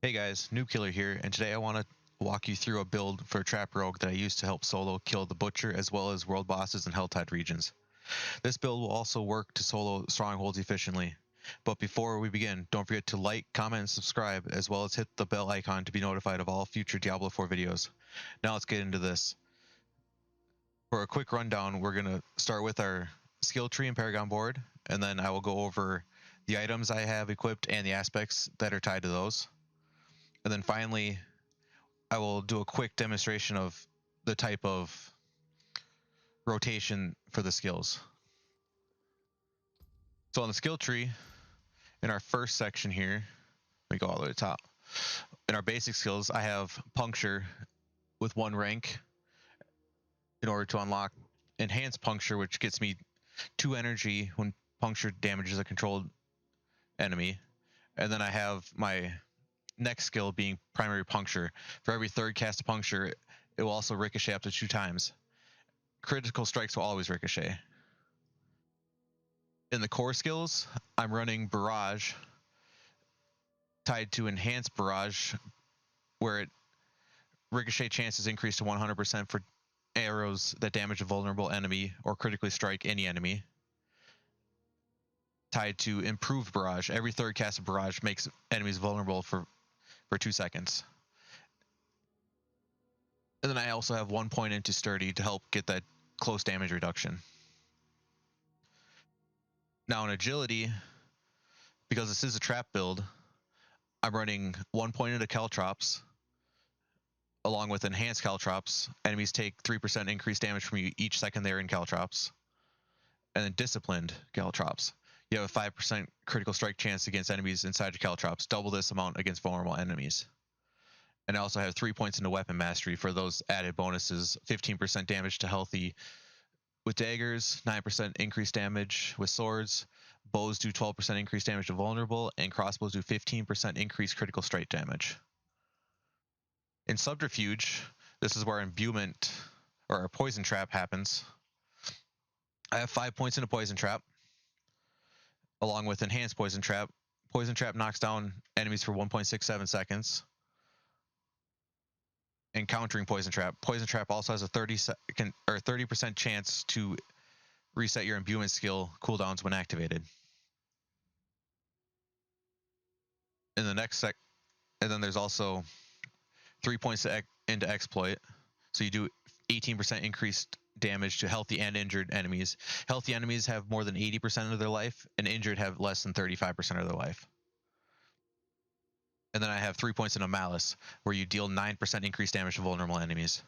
Hey guys, Noob Killer here, and today I want to walk you through a build for a Trap Rogue that I use to help solo kill the Butcher as well as world bosses and Helltide regions. This build will also work to solo strongholds efficiently. But before we begin, don't forget to like, comment, and subscribe, as well as hit the bell icon to be notified of all future Diablo 4 videos. Now let's get into this. For a quick rundown, we're going to start with our skill tree and Paragon board, and then I will go over the items I have equipped and the aspects that are tied to those. And then finally, I will do a quick demonstration of the type of rotation for the skills. So on the skill tree, in our first section here, let me go all the way to the top. In our basic skills, I have Puncture with 1 rank in order to unlock Enhanced Puncture, which gets me 2 energy when Puncture damages a controlled enemy. And then I have my next skill being Primary Puncture. For every third cast of Puncture, it will also ricochet up to 2 times. Critical strikes will always ricochet. In the core skills, I'm running Barrage tied to Enhanced Barrage, where it ricochet chances increase to 100% for arrows that damage a vulnerable enemy or critically strike any enemy. Tied to Improved Barrage, every third cast of Barrage makes enemies vulnerable for 2 seconds. And then I also have 1 point into Sturdy to help get that close damage reduction. Now in Agility, because this is a trap build, I'm running 1 point into Caltrops. Along with Enhanced Caltrops, enemies take 3% increased damage from you each second they're in Caltrops. And then Disciplined Caltrops. You have a 5% critical strike chance against enemies inside your Caltrops, double this amount against vulnerable enemies. And I also have 3 points into Weapon Mastery for those added bonuses, 15% damage to healthy with daggers, 9% increased damage with swords, bows do 12% increased damage to vulnerable, and crossbows do 15% increased critical strike damage. In Subterfuge, this is where imbuement or a poison trap happens. I have 5 points into Poison Trap, along with Enhanced Poison Trap. Poison Trap knocks down enemies for 1.67 seconds. And countering Poison Trap. Poison Trap also has a 30% chance to reset your imbuement skill cooldowns when activated. In the next and then there's also 3 points into Exploit. So you do 18% increased damage to healthy and injured enemies. Healthy enemies have more than 80% of their life, and injured have less than 35% of their life. And then I have 3 points into Malice, where you deal 9% increased damage to vulnerable enemies.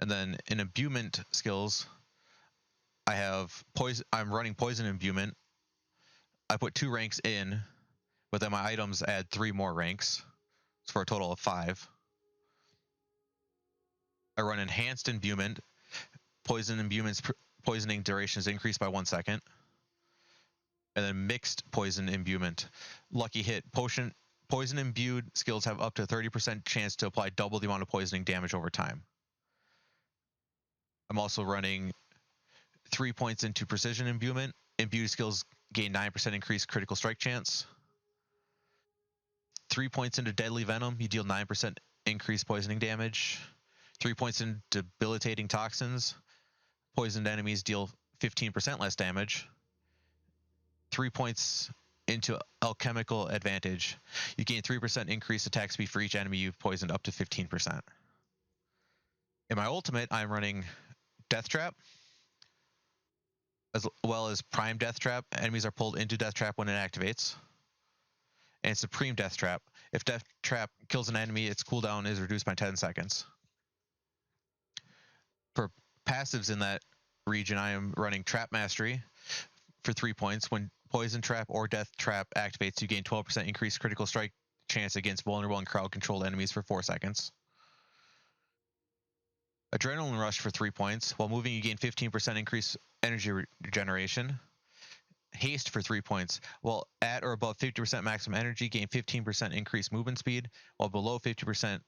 And then in imbuement skills, I have I'm running Poison Imbuement. I put 2 ranks in, but then my items add 3 more ranks, for a total of 5. I run Enhanced Imbuement. Poison Imbuement's poisoning duration is increased by 1 second. And then Mixed Poison Imbuement. Lucky Hit. Poison imbued skills have up to 30% chance to apply double the amount of poisoning damage over time. I'm also running 3 points into Precision Imbuement. Imbued skills gain 9% increased critical strike chance. 3 points into Deadly Venom. You deal 9% increased poisoning damage. 3 points into Debilitating Toxins. Poisoned enemies deal 15% less damage. 3 points into Alchemical Advantage. You gain 3% increased attack speed for each enemy you've poisoned up to 15%. In my ultimate, I'm running Death Trap, as well as Prime Death Trap. Enemies are pulled into Death Trap when it activates. And Supreme Death Trap. If Death Trap kills an enemy, its cooldown is reduced by 10 seconds. For passives in that region, I am running Trap Mastery for 3 points. When Poison Trap or Death Trap activates, you gain 12% increased critical strike chance against vulnerable and crowd-controlled enemies for 4 seconds. Adrenaline Rush for 3 points. While moving, you gain 15% increased energy regeneration. Haste for 3 points. While at or above 50% maximum energy, gain 15% increased movement speed. While below 50%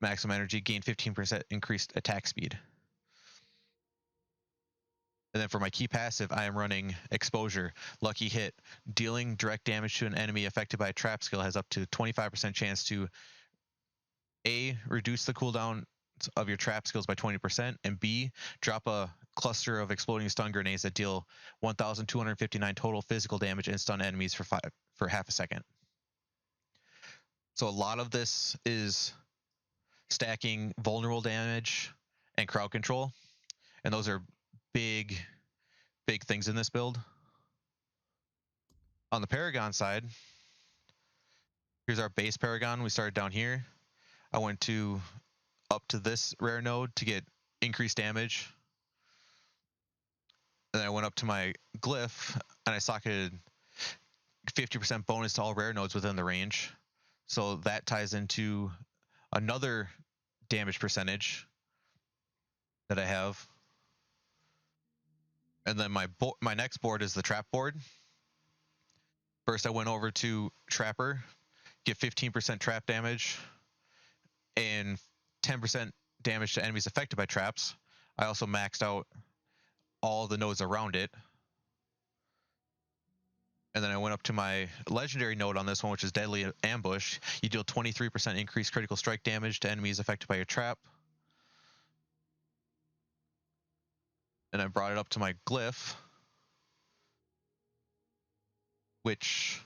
maximum energy, gain 15% increased attack speed. And then for my key passive, I am running Exposure, Lucky Hit. Dealing direct damage to an enemy affected by a trap skill has up to 25% chance to A, reduce the cooldown of your trap skills by 20%, and B, drop a cluster of exploding stun grenades that deal 1,259 total physical damage and stun enemies for half a second. So a lot of this is stacking vulnerable damage and crowd control, and those are big things in this build. On the Paragon side, here's our base Paragon. We started down here. I went up to this rare node to get increased damage. Then I went up to my glyph and I socketed 50% bonus to all rare nodes within the range. So that ties into another damage percentage that I have. And then my next board is the trap board. First, I went over to Trapper, get 15% trap damage and 10% damage to enemies affected by traps. I also maxed out all the nodes around it. And then I went up to my legendary node on this one, which is Deadly Ambush. You deal 23% increased critical strike damage to enemies affected by your trap. And I brought it up to my glyph, which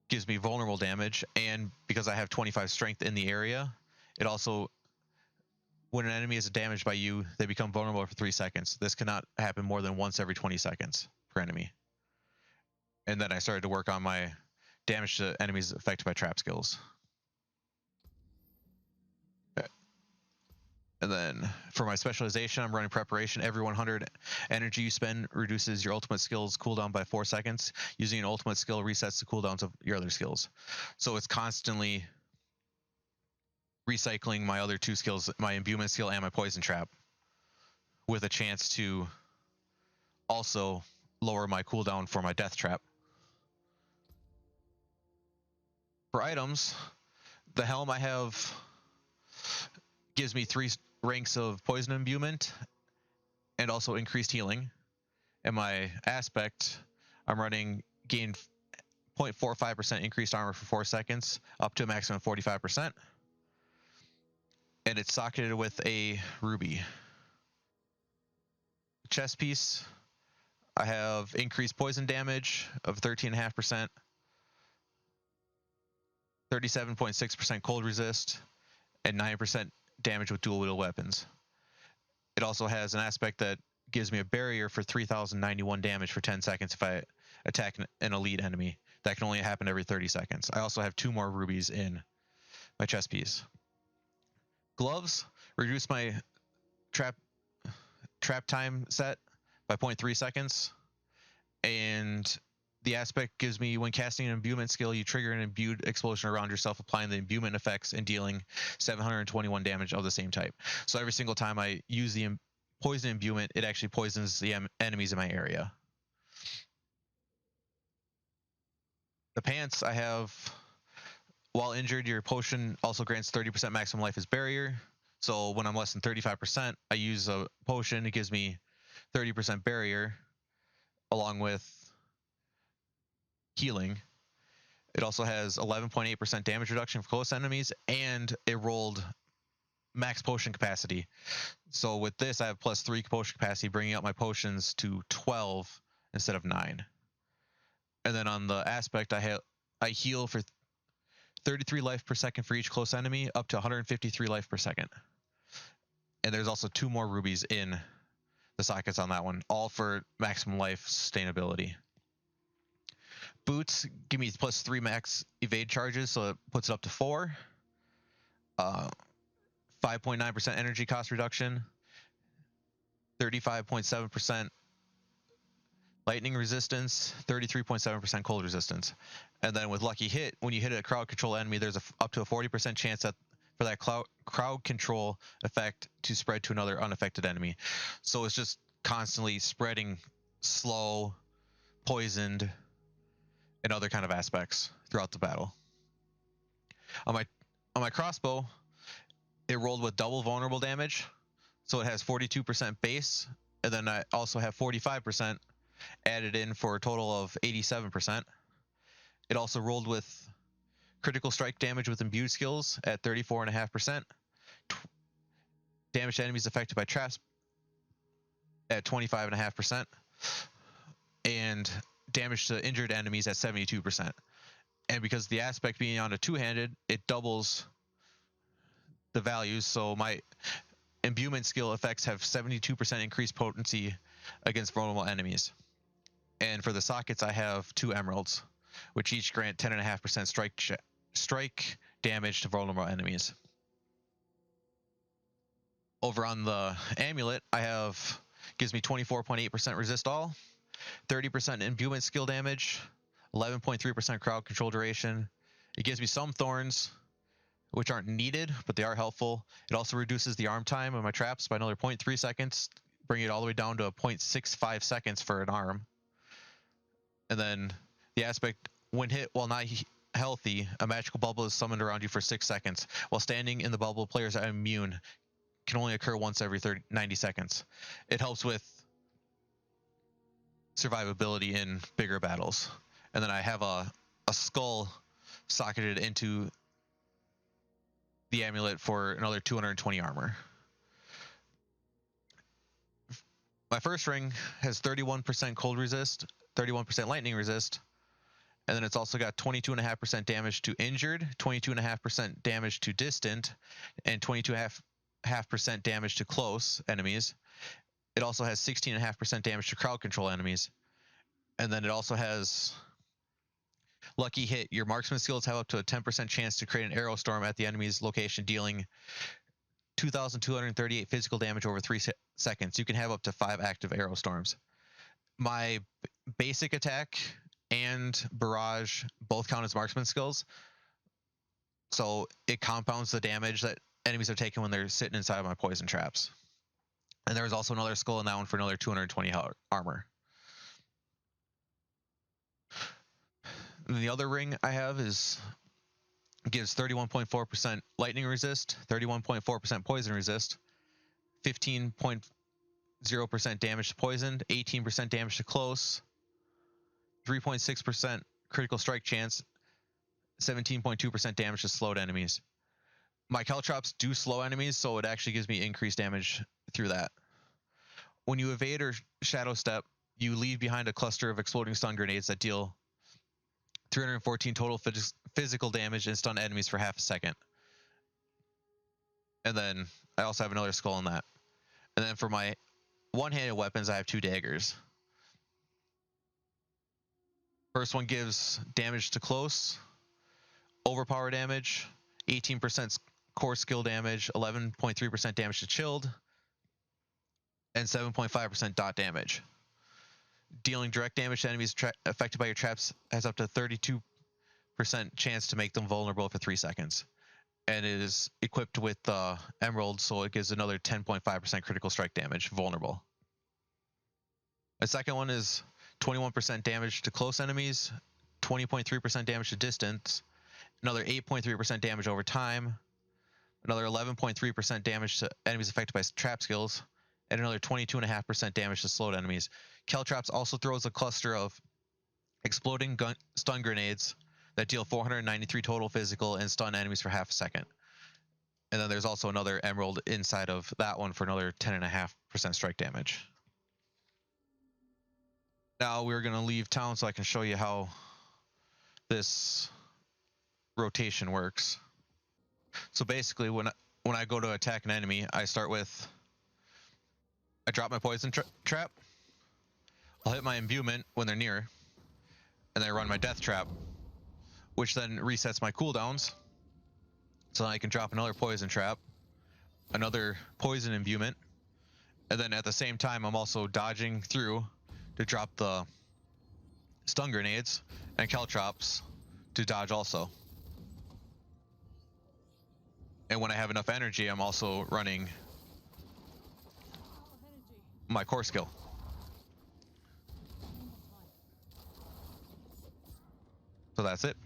gives me vulnerable damage. And because I have 25 strength in the area, it also, when an enemy is damaged by you, they become vulnerable for 3 seconds. This cannot happen more than once every 20 seconds per enemy. And then I started to work on my damage to enemies affected by trap skills. And then for my specialization, I'm running Preparation. Every 100 energy you spend reduces your ultimate skill's cooldown by 4 seconds. Using an ultimate skill resets the cooldowns of your other skills. So it's constantly recycling my other 2 skills, my Imbuement skill and my Poison Trap, with a chance to also lower my cooldown for my Death Trap. For items, the helm I have gives me 3 ranks of Poison Imbuement and also increased healing. And my aspect, I'm running gain 0.45% increased armor for 4 seconds, up to a maximum of 45%. And it's socketed with a ruby. Chest piece, I have increased poison damage of 13.5%, 37.6% cold resist, and 9% damage with dual wield weapons. It also has an aspect that gives me a barrier for 3,091 damage for 10 seconds if I attack an elite enemy. That can only happen every 30 seconds. I also have 2 more rubies in my chest piece. Gloves reduce my trap time set by 0.3 seconds. And the aspect gives me, when casting an imbuement skill, you trigger an imbued explosion around yourself, applying the imbuement effects and dealing 721 damage of the same type. So every single time I use the poison imbuement, it actually poisons the enemies in my area. The pants I have, while injured, your potion also grants 30% maximum life as barrier. So when I'm less than 35%, I use a potion. It gives me 30% barrier along with healing. It also has 11.8% damage reduction for close enemies, and it rolled max potion capacity. So with this, I have +3 potion capacity, bringing up my potions to 12 instead of 9. And then on the aspect, I heal for 33 life per second for each close enemy, up to 153 life per second. And there's also 2 more rubies in the sockets on that one, all for maximum life sustainability. Boots give me +3 max evade charges, so it puts it up to 4. 5.9% energy cost reduction, 35.7% lightning resistance, 33.7% cold resistance. And then with Lucky Hit, when you hit a crowd control enemy, there's up to a 40% chance for that crowd control effect to spread to another unaffected enemy. So it's just constantly spreading slow, poisoned, and other kind of aspects throughout the battle. On my crossbow, it rolled with double vulnerable damage, so it has 42% base and then I also have 45% added in for a total of 87%. It also rolled with critical strike damage with imbued skills at 34.5%, damage to enemies affected by traps at 25.5%, and damage to injured enemies at 72%. And because the aspect being on a two-handed, it doubles the values. So my imbuement skill effects have 72% increased potency against vulnerable enemies. And for the sockets, I have 2 emeralds, which each grant 10.5% strike damage to vulnerable enemies. Over on the amulet, I have gives me 24.8% resist all, 30% imbuement skill damage, 11.3% crowd control duration. It gives me some thorns, which aren't needed, but they are helpful. It also reduces the arm time of my traps by another 0.3 seconds, bringing it all the way down to 0.65 seconds for an arm. And then the aspect, when hit while not healthy, a magical bubble is summoned around you for 6 seconds. While standing in the bubble, players are immune. Can only occur once every 90 seconds. It helps with survivability in bigger battles. And then I have a skull socketed into the amulet for another 220 armor. My first ring has 31% cold resist, 31% lightning resist, and then it's also got 22.5% damage to injured, 22.5% damage to distant, and 22.5% damage to close enemies. It also has 16.5% damage to crowd control enemies. And then it also has lucky hit. Your marksman skills have up to a 10% chance to create an arrow storm at the enemy's location, dealing 2,238 physical damage over 3 seconds. You can have up to 5 active arrow storms. My basic attack and barrage both count as marksman skills, so it compounds the damage that enemies are taking when they're sitting inside of my poison traps. And there was also another skull in that one for another 220 armor. And the other ring I have gives 31.4% lightning resist, 31.4% poison resist, 15.0% damage to poisoned, 18% damage to close, 3.6% critical strike chance, 17.2% damage to slowed enemies. My caltrops do slow enemies, so it actually gives me increased damage through that. When you evade or shadow step, you leave behind a cluster of exploding stun grenades that deal 314 total physical damage and stun enemies for half a second. And then I also have another skull in that. And then for my one-handed weapons, I have 2 daggers. First one gives damage to close, overpower damage, 18% core skill damage, 11.3% damage to chilled, and 7.5% dot damage. Dealing direct damage to enemies affected by your traps has up to 32% chance to make them vulnerable for 3 seconds. And it is equipped with Emerald, so it gives another 10.5% critical strike damage, vulnerable. The second one is 21% damage to close enemies, 20.3% damage to distance, another 8.3% damage over time, another 11.3% damage to enemies affected by trap skills, and another 22.5% damage to slowed enemies. Caltrops also throws a cluster of exploding stun grenades that deal 493 total physical and stun enemies for half a second. And then there's also another emerald inside of that one for another 10.5% strike damage. Now we're going to leave town so I can show you how this rotation works. So basically, when I go to attack an enemy, I drop my poison trap, I'll hit my imbuement when they're near, and then I run my death trap, which then resets my cooldowns, so then I can drop another poison trap, another poison imbuement, and then at the same time I'm also dodging through to drop the stun grenades and caltrops to dodge also. And when I have enough energy, I'm also running my core skill. So that's it.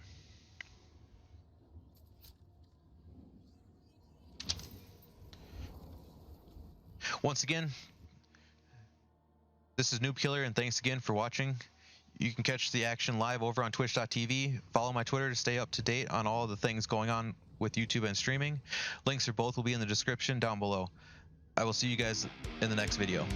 Once again, This is Noob Killer, and thanks again for watching. You can catch the action live over on twitch.tv. Follow my Twitter to stay up to date on all the things going on with YouTube and streaming. Links for both will be in the description down below. I will see you guys in the next video.